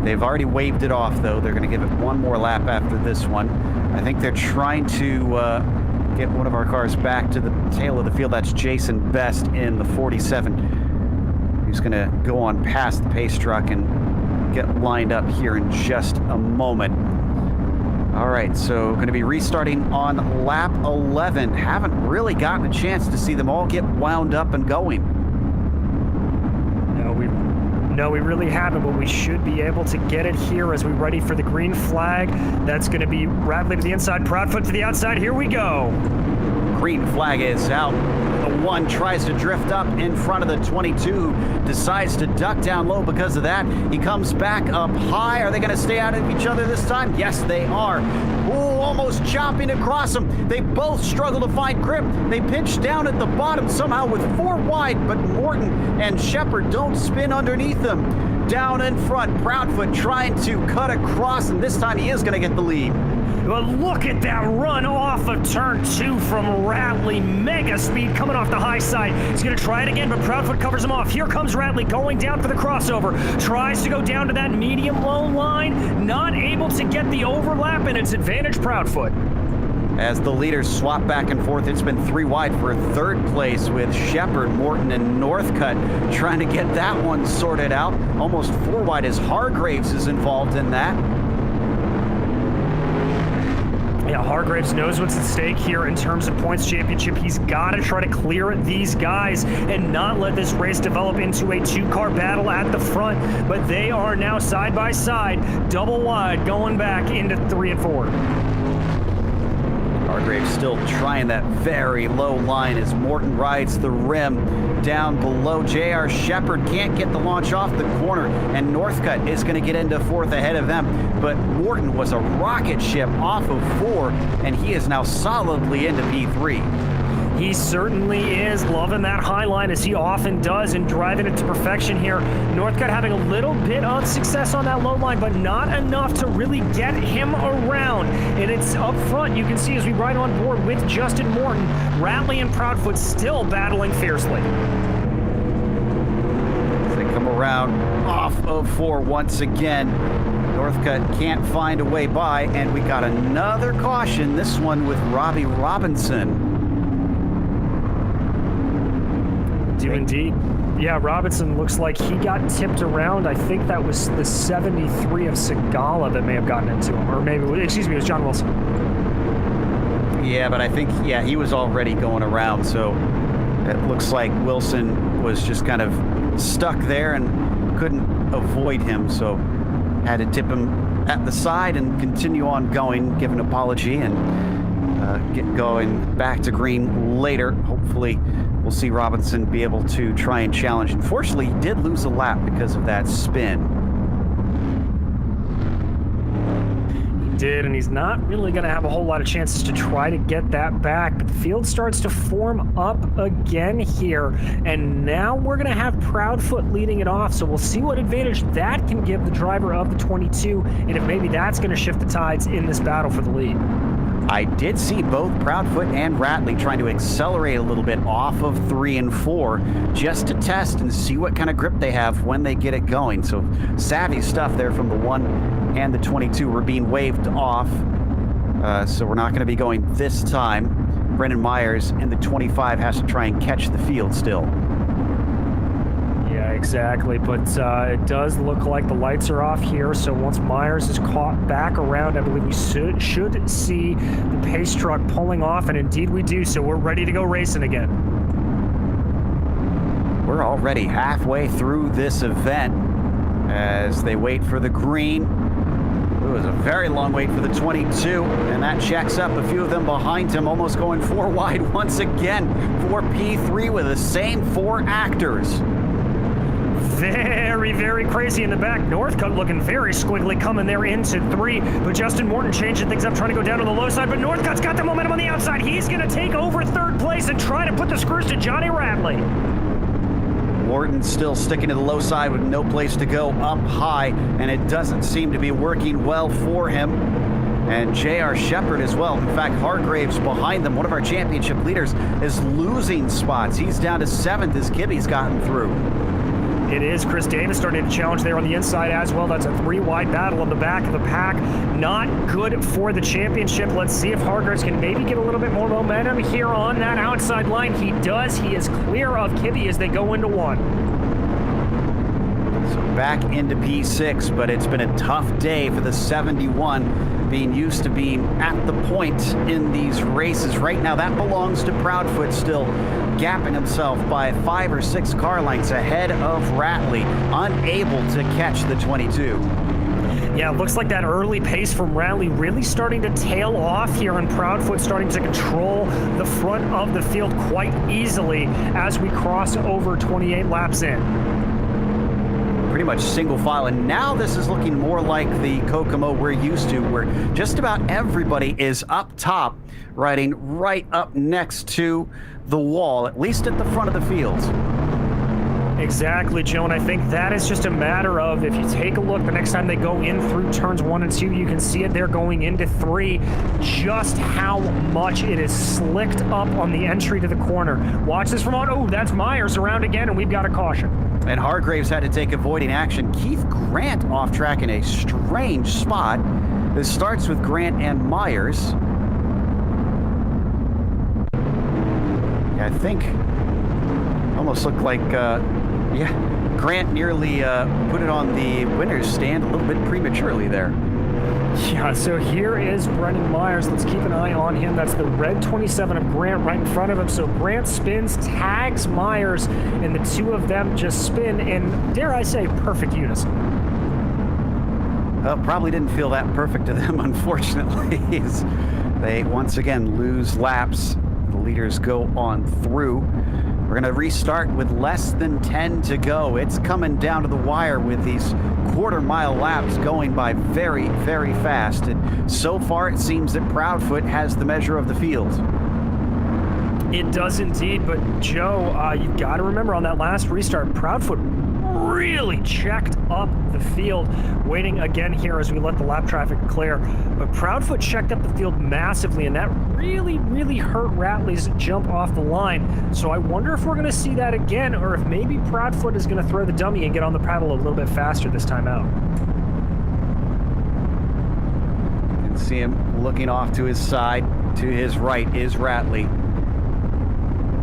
Speaker 1: They've already waved it off, though. They're going to give it one more lap after this one. I think they're trying to get one of our cars back to the tail of the field. That's Jason Best in the 47. Who's going to go on past the pace truck and get lined up here in just a moment. All right, so going to be restarting on lap 11. Haven't really gotten a chance to see them all get wound up and going.
Speaker 3: No, we really haven't, but we should be able to get it here as we ready for the green flag. That's going to be Radley to the inside, Proudfoot to the outside. Here we go.
Speaker 1: Green flag is out. The 1 tries to drift up in front of the 22, decides to duck down low because of that. He comes back up high. Are they going to stay out of each other this time? Yes, they are. Ooh, almost chopping across them. They both struggle to find grip. They pinch down at the bottom somehow with 4 wide, but Morton and Shepard don't spin underneath them. Down in front, Proudfoot trying to cut across, and this time he is going to get the lead.
Speaker 3: But look at that run off of turn 2 from Radley. Mega speed coming off the high side. He's going to try it again, but Proudfoot covers him off. Here comes Radley going down for the crossover. Tries to go down to that medium-low line. Not able to get the overlap, and it's advantage Proudfoot.
Speaker 1: As the leaders swap back and forth, it's been 3 wide for 3rd place with Shepard, Morton, and Northcutt trying to get that one sorted out. Almost 4 wide as Hargraves is involved in that.
Speaker 3: Yeah, Hargraves knows what's at stake here in terms of points championship. He's got to try to clear these guys and not let this race develop into a 2-car battle at the front. But they are now side by side, double wide, going back into 3 and 4.
Speaker 1: Hargraves still trying that very low line as Morton rides the rim down below. J.R. Shepard can't get the launch off the corner, and Northcutt is going to get into 4th ahead of them. But Morton was a rocket ship off of 4, and he is now solidly into P3.
Speaker 3: He certainly is loving that high line, as he often does, and driving it to perfection here. Northcutt having a little bit of success on that low line, but not enough to really get him around. And it's up front, you can see as we ride on board with Justin Morton, Radley and Proudfoot still battling fiercely.
Speaker 1: As they come around off of 4 once again. Northcutt can't find a way by, and we got another caution, this one with Robbie Robinson.
Speaker 3: Do indeed. Yeah, Robinson looks like he got tipped around. I think that was the 73 of Segala that may have gotten into him. Or maybe, excuse me, it was John Wilson.
Speaker 1: Yeah, but I think, yeah, he was already going around, so it looks like Wilson was just kind of stuck there and couldn't avoid him, so had to tip him at the side and continue on going, give an apology, and get going back to green later. Hopefully we'll see Robinson be able to try and challenge. Unfortunately, he did lose a lap because of that spin.
Speaker 3: He did, and he's not really going to have a whole lot of chances to try to get that back. But the field starts to form up again here, and now we're going to have Proudfoot leading it off. So we'll see what advantage that can give the driver of the 22, and if maybe that's going to shift the tides in this battle for the lead.
Speaker 1: I did see both Proudfoot and Radley trying to accelerate a little bit off of 3 and 4 just to test and see what kind of grip they have when they get it going. So savvy stuff there from the 1 and the 22 were being waved off. So we're not going to be going this time. Brendan Myers in the 25 has to try and catch the field still.
Speaker 3: Yeah, exactly. But it does look like the lights are off here. So once Myers is caught back around, I believe we should see the pace truck pulling off. And indeed we do. So we're ready to go racing again.
Speaker 1: We're already halfway through this event as they wait for the green. It was a very long wait for the 22, and that checks up. A few of them behind him, almost going 4 wide once again for P3 with the same 4 actors.
Speaker 3: Very, very crazy in the back. Northcutt looking very squiggly coming there into 3, but Justin Morton changing things up, trying to go down on the low side, but Northcutt's got the momentum on the outside. He's going to take over 3rd place and try to put the screws to Johnny Radley.
Speaker 1: Morton still sticking to the low side with no place to go up high, and it doesn't seem to be working well for him. And J.R. Shepard as well. In fact, Hargraves behind them, one of our championship leaders, is losing spots. He's down to 7th as Gibby's gotten through.
Speaker 3: It is Chris Davis starting to challenge there on the inside as well. That's a 3-wide battle in the back of the pack. Not good for the championship. Let's see if Hargraves can maybe get a little bit more momentum here on that outside line. He does. He is clear of Kibby as they go into 1.
Speaker 1: So back into P6, but it's been a tough day for the 71, being used to being at the point in these races. Right now, that belongs to Proudfoot still, gapping himself by 5 or 6 car lengths ahead of Ratley, unable to catch the 22.
Speaker 3: Yeah, it looks like that early pace from Ratley really starting to tail off here, and Proudfoot starting to control the front of the field quite easily as we cross over 28 laps in.
Speaker 1: Pretty much single file, and now this is looking more like the Kokomo we're used to, where just about everybody is up top, riding right up next to the wall, at least at the front of the field.
Speaker 3: Exactly, Joe, and I think that is just a matter of, if you take a look the next time they go in through turns 1 and 2, you can see it there going into 3, just how much it is slicked up on the entry to the corner. Watch this from on. Oh, that's Myers around again, and we've got a caution.
Speaker 1: And Hargraves had to take avoiding action. Keith Grant off track in a strange spot. This starts with Grant and Myers. Yeah, I think almost looked like, Grant nearly put it on the winner's stand a little bit prematurely there.
Speaker 3: Yeah, so here is Brendan Myers. Let's keep an eye on him. That's the red 27 of Grant right in front of him. So Grant spins, tags Myers, and the two of them just spin in, dare I say, perfect unison.
Speaker 1: Well, probably didn't feel that perfect to them, unfortunately. They once again lose laps. The leaders go on through. We're going to restart with less than 10 to go. It's coming down to the wire with these quarter-mile laps going by very, very fast. And so far, it seems that Proudfoot has the measure of the field.
Speaker 3: It does indeed, but Joe, you've got to remember on that last restart, Proudfoot really checked up the field, waiting again here as we let the lap traffic clear. But Proudfoot checked up the field massively, and that really, really hurt Ratley's jump off the line. So I wonder if we're going to see that again, or if maybe Proudfoot is going to throw the dummy and get on the paddle a little bit faster this time out.
Speaker 1: You can see him looking off to his side. To his right is Ratley.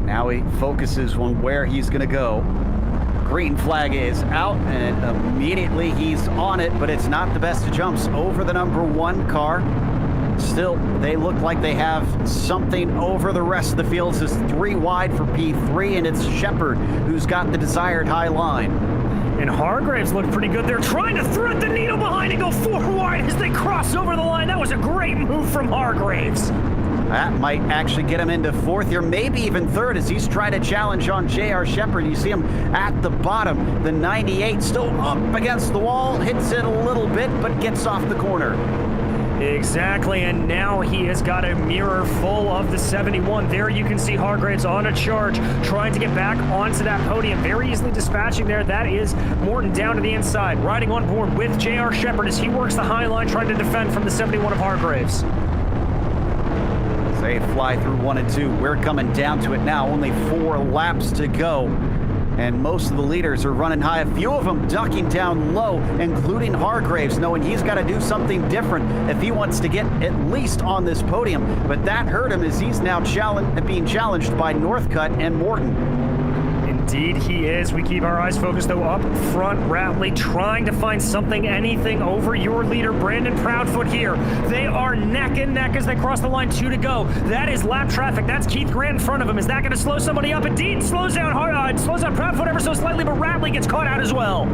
Speaker 1: Now he focuses on where he's going to go. Green flag is out, and immediately he's on it, but it's not the best of jumps over the number 1 car. Still, they look like they have something over the rest of the field. This is 3 wide for P3, and it's Shepard who's got the desired high line.
Speaker 3: And Hargraves looked pretty good. They're trying to thread the needle behind and go 4 wide as they cross over the line. That was a great move from Hargraves.
Speaker 1: That might actually get him into 4th here, maybe even 3rd, as he's trying to challenge on J.R. Shepard. You see him at the bottom. The 98 still up against the wall, hits it a little bit, but gets off the corner.
Speaker 3: Exactly, and now he has got a mirror full of the 71. There you can see Hargraves on a charge, trying to get back onto that podium. Very easily dispatching there. That is Morton down to the inside, riding on board with J.R. Shepard as he works the high line, trying to defend from the 71 of Hargraves.
Speaker 1: They fly through 1 and 2. We're coming down to it now. Only 4 laps to go. And most of the leaders are running high. A few of them ducking down low, including Hargraves, knowing he's got to do something different if he wants to get at least on this podium. But that hurt him as he's now being challenged by Northcutt and Morton.
Speaker 3: Indeed he is. We keep our eyes focused, though, up front. Ratley trying to find something, anything over your leader, Brandon Proudfoot here. They are neck and neck as they cross the line. 2 to go. That is lap traffic. That's Keith Grant in front of him. Is that going to slow somebody up? Indeed, slows down Proudfoot ever so slightly, but Ratley gets caught out as well.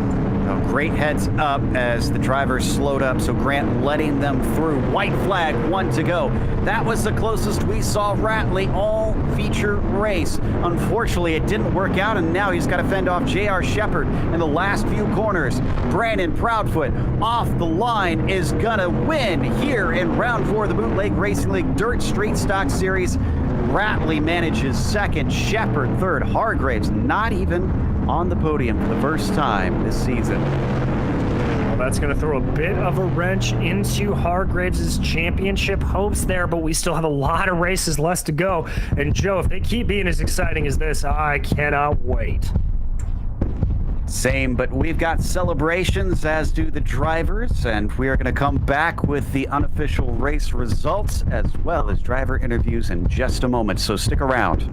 Speaker 1: Oh, great heads up as the drivers slowed up, so Grant letting them through. White flag, 1 to go. That was the closest we saw Ratley all feature race. Unfortunately, it didn't work out, and now he's got to fend off J.R. Shepard in the last few corners. Brandon Proudfoot off the line is gonna win here in round 4 of the Bootleg Racing League Dirt Street Stock Series. Ratley manages second, Shepard third, Hargraves not even on the podium for the first time this season.
Speaker 3: Well, that's going to throw a bit of a wrench into Hargraves' championship hopes there, but we still have a lot of races left to go. And Joe, if they keep being as exciting as this, I cannot wait.
Speaker 1: Same, but we've got celebrations, as do the drivers, and we are going to come back with the unofficial race results as well as driver interviews in just a moment, so stick around.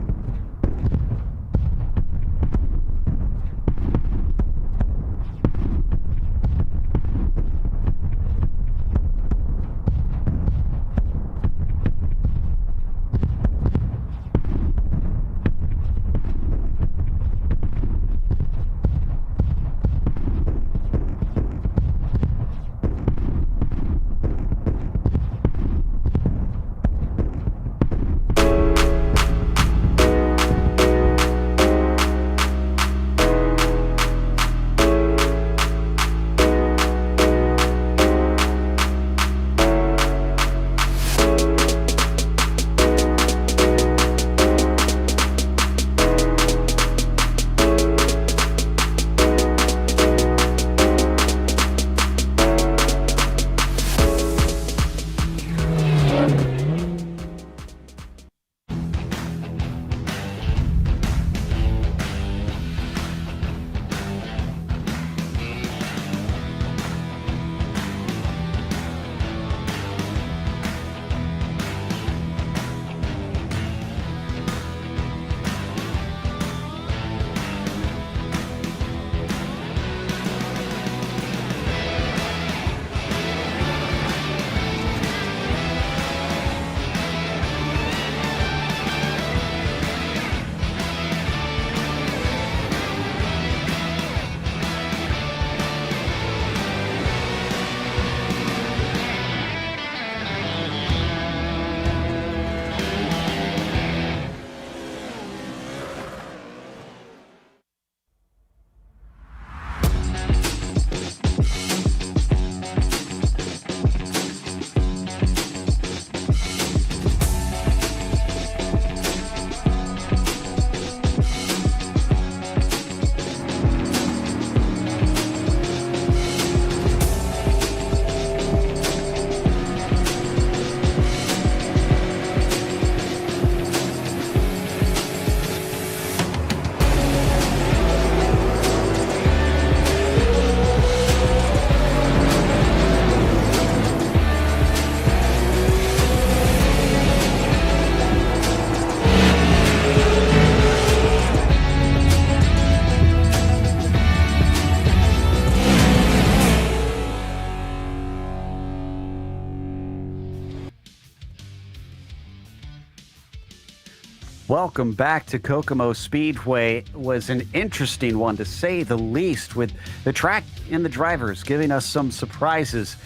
Speaker 1: Welcome back to Kokomo Speedway. It was an interesting one, to say the least, with the track and the drivers giving us some surprises.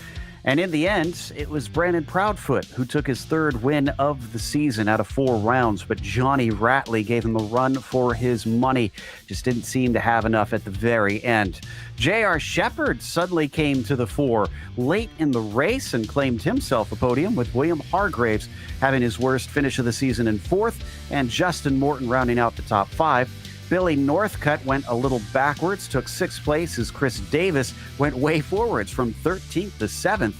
Speaker 1: And in the end, it was Brandon Proudfoot who took his third win of the season out of 4 rounds, but Johnny Ratley gave him a run for his money. Just didn't seem to have enough at the very end. J.R. Shepard suddenly came to the fore late in the race and claimed himself a podium, with William Hargraves having his worst finish of the season in 4th, and Justin Morton rounding out the top 5. Billy Northcutt went a little backwards, took 6th place as Chris Davis went way forwards from 13th to 7th.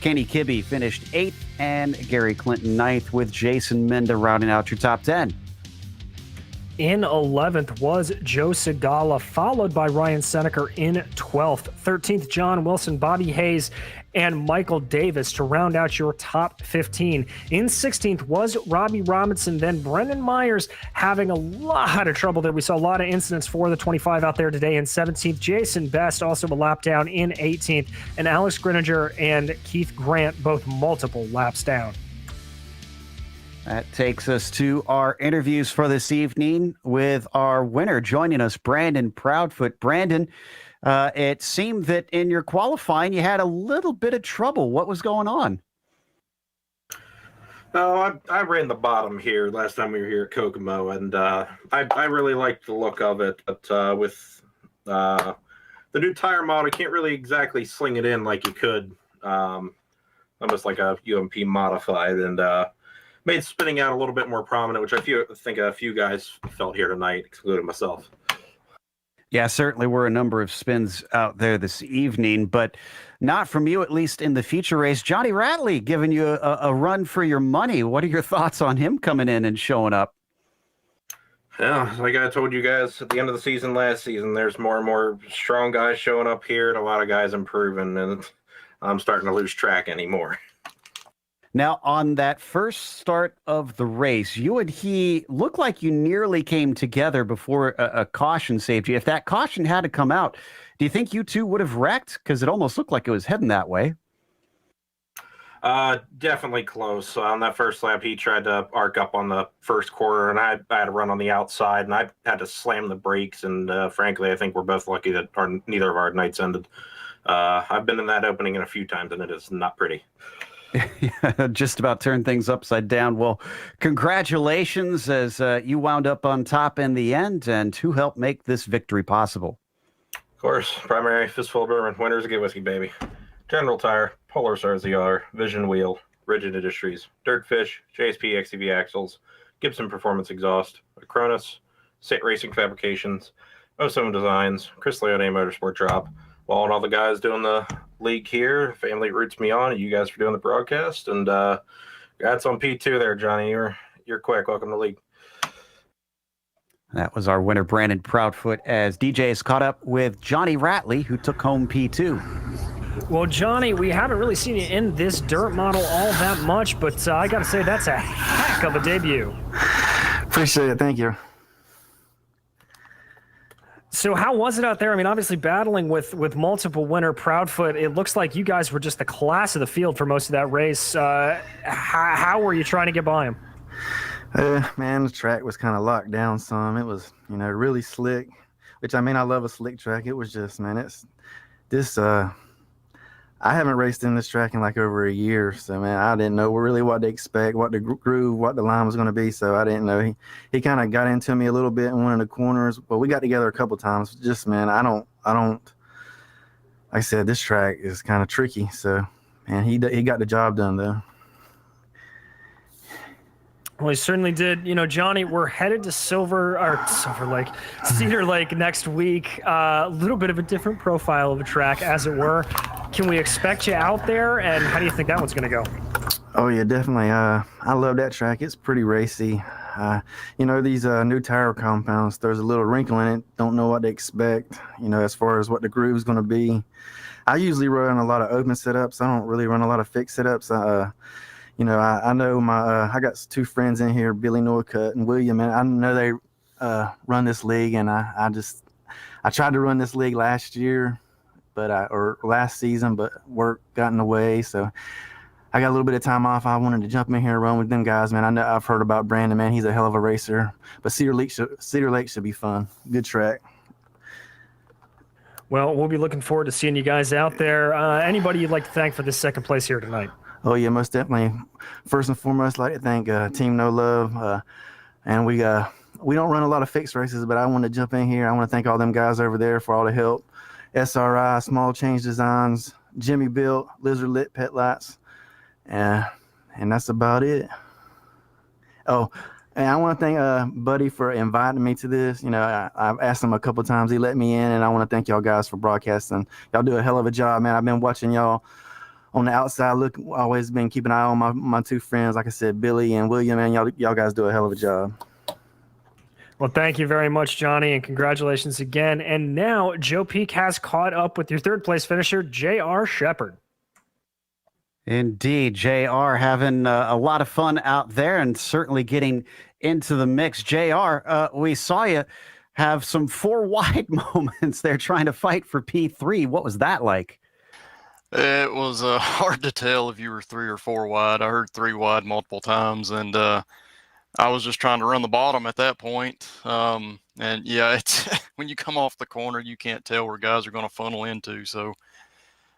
Speaker 1: Kenny Kibbe finished 8th, and Gary Clinton 9th, with Jason Minda rounding out your top 10.
Speaker 3: In 11th was Joe Segala, followed by Ryan Seneker in 12th. 13th, John Wilson, Bobby Hayes, and Michael Davis to round out your top 15. In 16th was Robbie Robinson, then Brendan Myers having a lot of trouble there. We saw a lot of incidents for the 25 out there today. In 17th, Jason Best, also a lap down in 18th, and Alex Grininger and Keith Grant, both multiple laps down.
Speaker 1: That takes us to our interviews for this evening with our winner joining us, Brandon Proudfoot. Brandon, it seemed that in your qualifying you had a little bit of trouble. What was going on?
Speaker 4: Oh, I ran the bottom here last time we were here at Kokomo, and I really liked the look of it. But with the new tire model, you can't really exactly sling it in like you could, almost like a UMP modified, and made spinning out a little bit more prominent, which I think a few guys felt here tonight, excluding myself.
Speaker 1: Yeah, certainly were a number of spins out there this evening, but not from you, at least in the feature race. Johnny Ratley giving you a run for your money. What are your thoughts on him coming in and showing up?
Speaker 4: Yeah, like I told you guys at the end of the season last season, there's more and more strong guys showing up here and a lot of guys improving, and I'm starting to lose track anymore.
Speaker 1: Now, on that first start of the race, you and he looked like you nearly came together before a caution saved you. If that caution had to come out, do you think you two would have wrecked? Because it almost looked like it was heading that way.
Speaker 4: Definitely close. On that first lap, he tried to arc up on the first quarter, and I had to run on the outside, and I had to slam the brakes. And frankly, I think we're both lucky that neither of our nights ended. I've been in that opening a few times, and it is not pretty.
Speaker 1: Just about turned things upside down. Well, congratulations as you wound up on top in the end, and who helped make this victory possible?
Speaker 4: Of course, primary, fistful of bourbon, winners, get whiskey, baby. General Tire, Polar Stars ZR, Vision Wheel, Rigid Industries, Dirtfish, JSP XCV Axles, Gibson Performance Exhaust, Acronis, State Racing Fabrications, 07 Designs, Chris Leone Motorsport Drop. Well, and all the guys doing the league here, family roots me on, and you guys for doing the broadcast. And congrats on P2 there, Johnny. You're quick. Welcome to the league.
Speaker 1: That was our winner, Brandon Proudfoot, as DJ is caught up with Johnny Ratley, who took home P2.
Speaker 3: Well, Johnny, we haven't really seen you in this dirt model all that much, but I got to say that's a heck of a debut.
Speaker 5: Appreciate it. Thank you.
Speaker 3: So how was it out there? I mean, obviously battling with multiple winner Proudfoot, it looks like you guys were just the class of the field for most of that race. How were you trying to get by him?
Speaker 5: Man, the track was kind of locked down some. It was, really slick, which, I mean, I love a slick track. It was just, man, I haven't raced in this track in like over a year. So, man, I didn't know really what to expect, what the groove, what the line was going to be. So I didn't know. He kind of got into me a little bit in one of the corners, but we got together a couple times. Just, man, I don't, like I said, this track is kind of tricky. So, man, he got the job done though.
Speaker 3: Well, he certainly did. Johnny, we're headed to Cedar Lake next week. A little bit of a different profile of a track, as it were. Can we expect you out there, and how do you think that one's going to go?
Speaker 5: Oh, yeah, definitely. I love that track. It's pretty racy. These new tire compounds, there's a little wrinkle in it. Don't know what to expect, as far as what the groove's going to be. I usually run a lot of open setups. I don't really run a lot of fixed setups. I know I got two friends in here, Billy Norcutt and William, and I know they run this league, and I tried to run this league last year, or last season, but work got in the way, so I got a little bit of time off. I wanted to jump in here and run with them guys, man. I know I've heard about Brandon, man. He's a hell of a racer, but Cedar Lake should be fun. Good track. Well,
Speaker 3: we'll be looking forward to seeing you guys out there. Anybody you'd like to thank for this second place here tonight?
Speaker 5: Oh, yeah, most definitely. First and foremost, I'd like to thank Team No Love. And we don't run a lot of fixed races, but I want to jump in here. I want to thank all them guys over there for all the help. SRI, Small Change Designs, Jimmy Built, Lizard Lit Pet Lights. And that's about it. Oh, and I want to thank Buddy for inviting me to this. I've asked him a couple times. He let me in, and I want to thank y'all guys for broadcasting. Y'all do a hell of a job, man. I've been watching y'all on the outside, always been keeping an eye on my two friends, like I said, Billy and William, and y'all guys do a hell of a job.
Speaker 3: Well, thank you very much, Johnny, and congratulations again. And now Joe Peak has caught up with your third place finisher, J.R. Shepard.
Speaker 1: Indeed, JR having a lot of fun out there and certainly getting into the mix. JR, we saw you have some 4 wide moments there trying to fight for P3. What was that like?
Speaker 6: It was hard to tell if you were 3 or 4 wide. I heard 3 wide multiple times, and I was just trying to run the bottom at that point. And yeah, it's when you come off the corner, you can't tell where guys are going to funnel into. So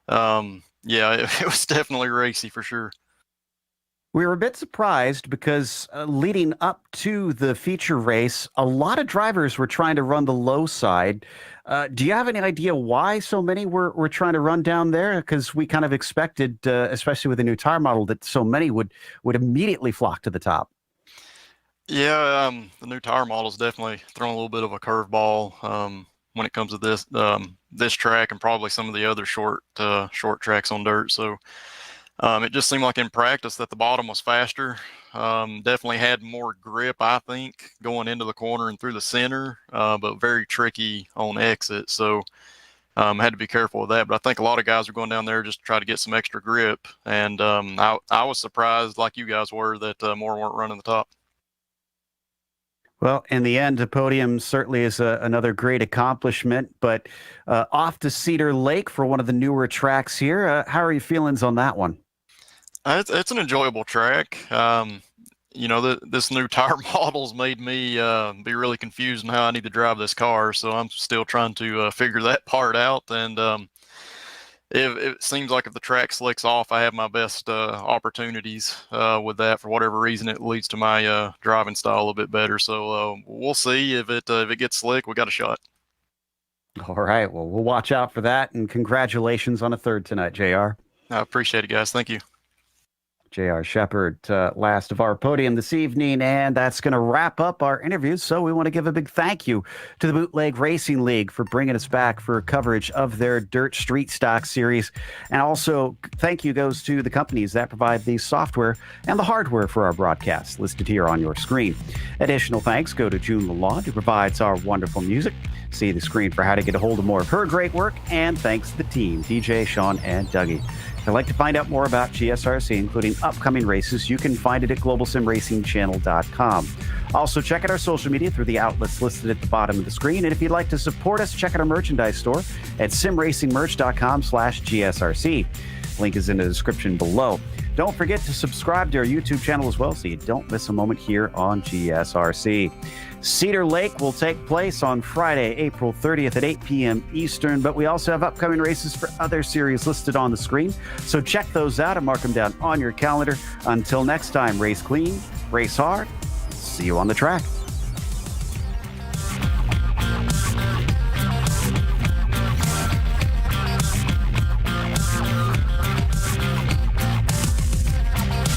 Speaker 6: yeah, it was definitely racy for sure.
Speaker 1: We were a bit surprised because leading up to the feature race, a lot of drivers were trying to run the low side. Do you have any idea why so many were trying to run down there? Because we kind of expected, especially with the new tire model, that so many would immediately flock to the top.
Speaker 6: Yeah, the new tire model is definitely throwing a little bit of a curveball when it comes to this track and probably some of the other short tracks on dirt. So it just seemed like in practice that the bottom was faster. Definitely had more grip, I think, going into the corner and through the center, but very tricky on exit. So had to be careful with that. But I think a lot of guys are going down there just to try to get some extra grip. And I was surprised, like you guys were, that more weren't running the top.
Speaker 1: Well, in the end, a podium certainly is another great accomplishment, but off to Cedar Lake for one of the newer tracks here. How are your feelings on that one?
Speaker 6: It's an enjoyable track. You know, this new tire model's made me be really confused on how I need to drive this car, so I'm still trying to figure that part out. And if it seems like if the track slicks off, I have my best opportunities with that. For whatever reason, it leads to my driving style a little bit better. So we'll see if it gets slick. We got a shot.
Speaker 1: All right. Well, we'll watch out for that. And congratulations on a third tonight, JR.
Speaker 6: I appreciate it, guys. Thank you.
Speaker 1: J.R. Shepard, last of our podium this evening, and that's going to wrap up our interviews. So we want to give a big thank you to the Bootleg Racing League for bringing us back for coverage of their Dirt Street Stock series. And also, thank you goes to the companies that provide the software and the hardware for our broadcasts, listed here on your screen. Additional thanks go to June Lalonde, who provides our wonderful music. See the screen for how to get a hold of more of her great work. And thanks to the team, DJ, Sean, and Dougie. If you'd like to find out more about GSRC, including upcoming races, you can find it at globalsimracingchannel.com. Also, check out our social media through the outlets listed at the bottom of the screen. And if you'd like to support us, check out our merchandise store at simracingmerch.com/GSRC. Link is in the description below. Don't forget to subscribe to our YouTube channel as well so you don't miss a moment here on GSRC. Cedar Lake will take place on Friday, April 30th at 8 p.m. Eastern, but we also have upcoming races for other series listed on the screen. So check those out and mark them down on your calendar. Until next time, race clean, race hard. See you on the track.